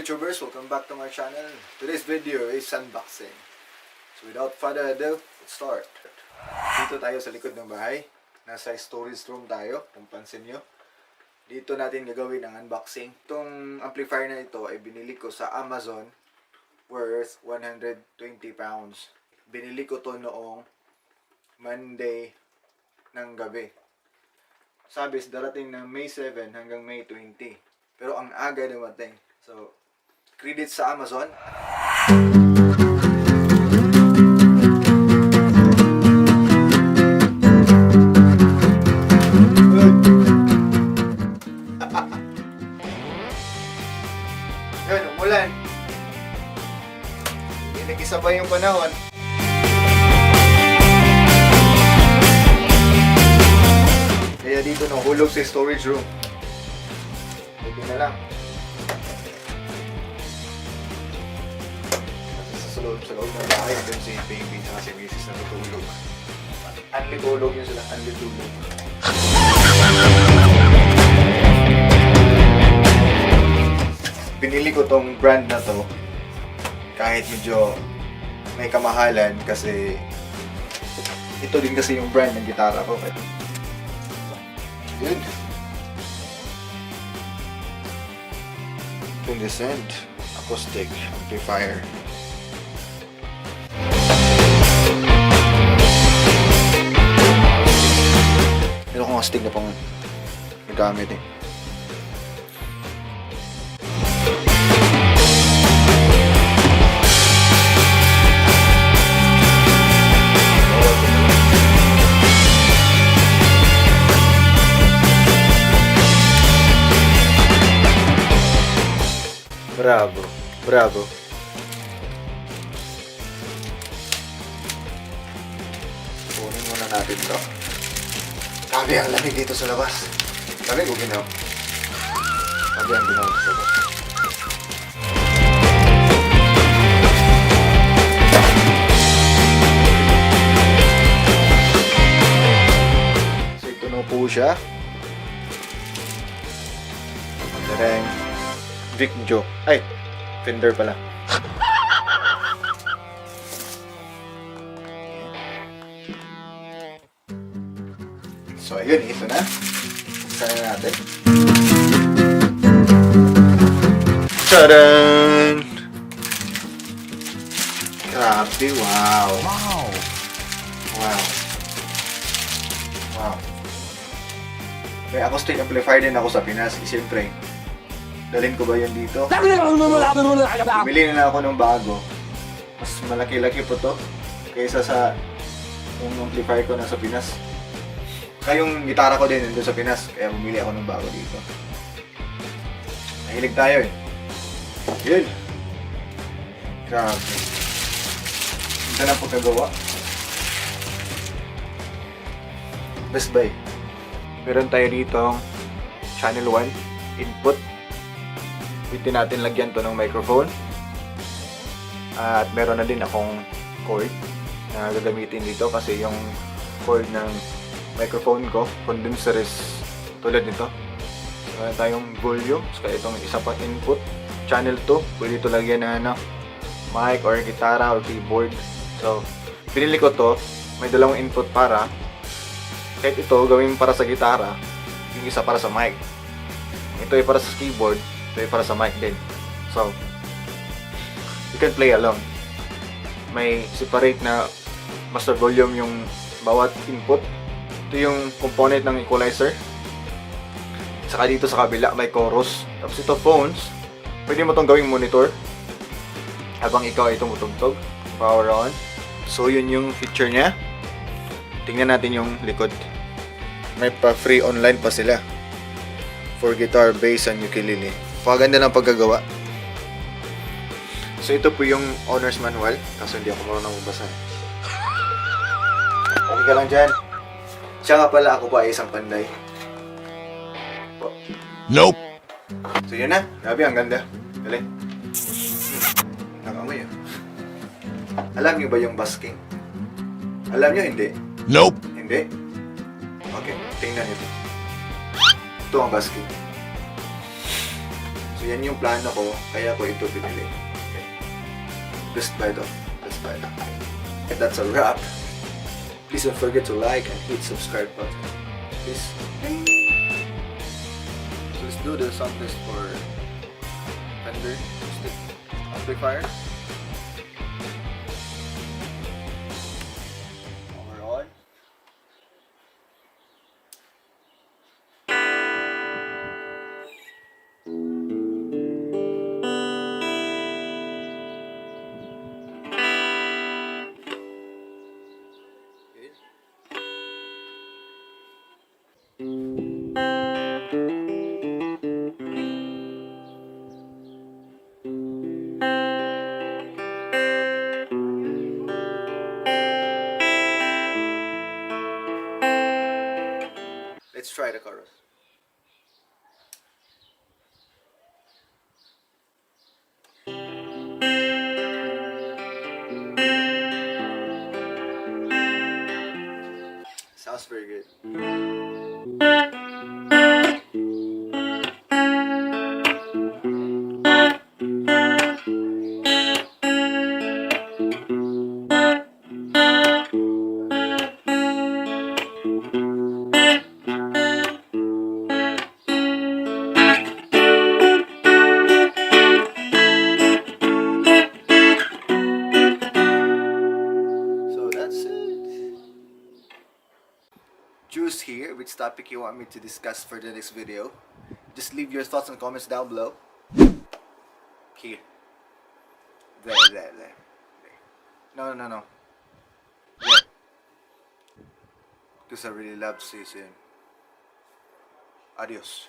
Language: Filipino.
YouTubers, welcome back to my channel. Today's video is unboxing. So without further ado, let's start. Dito tayo sa likod ng bahay. Nasa storage room tayo, kung pansin nyo. Dito natin gagawin ang unboxing. Itong amplifier na ito ay binili ko sa Amazon worth 120 pounds. Binili ko to noong Monday ng gabi. Sabi, darating ng May 7 hanggang May 20. Pero ang aga dumating. So, credit sa Amazon. Yun, umulan. Hindi nag-isa pa yung panahon. Kaya dito nahulog sa storage room. Ito na lang. Sa loob ng bahay, doon si baby at si misis na natulog. Anlitulog yun sila, anlitulog. Binili ko tong brand na to kahit medyo may kamahalan kasi ito din kasi yung brand ng gitara ko. Good. Fender Acoustic Amplifier. Meron kong astig na pang nagamit eh. Bravo, bravo. Kunin muna natin to. Grabe ang lamig dito sa labas. Lamig o ginaw? Grabe ang ginaw sa labas. So ito na po siya. Tarang. Vic Joe. Ay, Fender pala. So, ayun, ito na. Buksan na natin. Tadaan! Grabe, wow! Wow! Wow! Wow! May acoustic amplifier din ako sa Pinas. Siyempre, dalhin ko ba yun dito? Bumili na ako ng bago. Mas malaki-laki po to kaysa sa yung amplifier ko na sa Pinas. Kaya yung gitara ko din nandun sa Pinas, kaya bumili ako ng bago dito. Nahilig tayo eh. Yun. Grabe. Ito na pagkagawa. Best Buy. Meron tayo dito channel 1 input. Pwede natin lagyan to ng microphone. At meron na din akong cord na gagamitin dito kasi yung cord ng microphone ko, condenser is tulad nito. So, meron tayong volume. So, itong isa pang input. Channel 2. Pwede ito lagyan ng mic or gitara or keyboard. So, pinili ko to. May dalawang input para kahit ito gawin para sa gitara, yung isa para sa mic. Ito ay para sa keyboard. Ito para sa mic din. So, you can play along. May separate na master volume yung bawat input. Ito yung component ng equalizer. Saka dito sa kabila may chorus. Tapos ito phones. Pwede mo itong gawing monitor habang ikaw ay tumutugtog. Power on. So, yun yung feature niya. Tingnan natin yung likod. May pa-free online pa sila for guitar, bass, and ukulele. Paganda ng paggagawa. So ito po yung owner's manual. Kaso hindi ako marunong magbasa. Pwede ka lang dyan. Siya nga pala, ako pa ay isang panday. Po. Nope! So yun na. Grabe, ang ganda. Galing. Nakamoy yun. Alam niyo ba yung busking? Alam niyo hindi? Nope! Hindi? Okay, tingnan niyo. Ito ang busking. So yan yung plano ko, kaya ko ito pinili. Okay. Best buy to. Best buy to. And that's a wrap. Please don't forget to like and hit subscribe button. Please. So let's do the sound test for Fender Acoustic Amplifier. Power on. Let's try the chorus. Sounds very good. So that's it. Choose here which topic you want me to discuss for the next video. Just leave your thoughts and comments down below. Here. There. No. There. Because I really love season. Adios.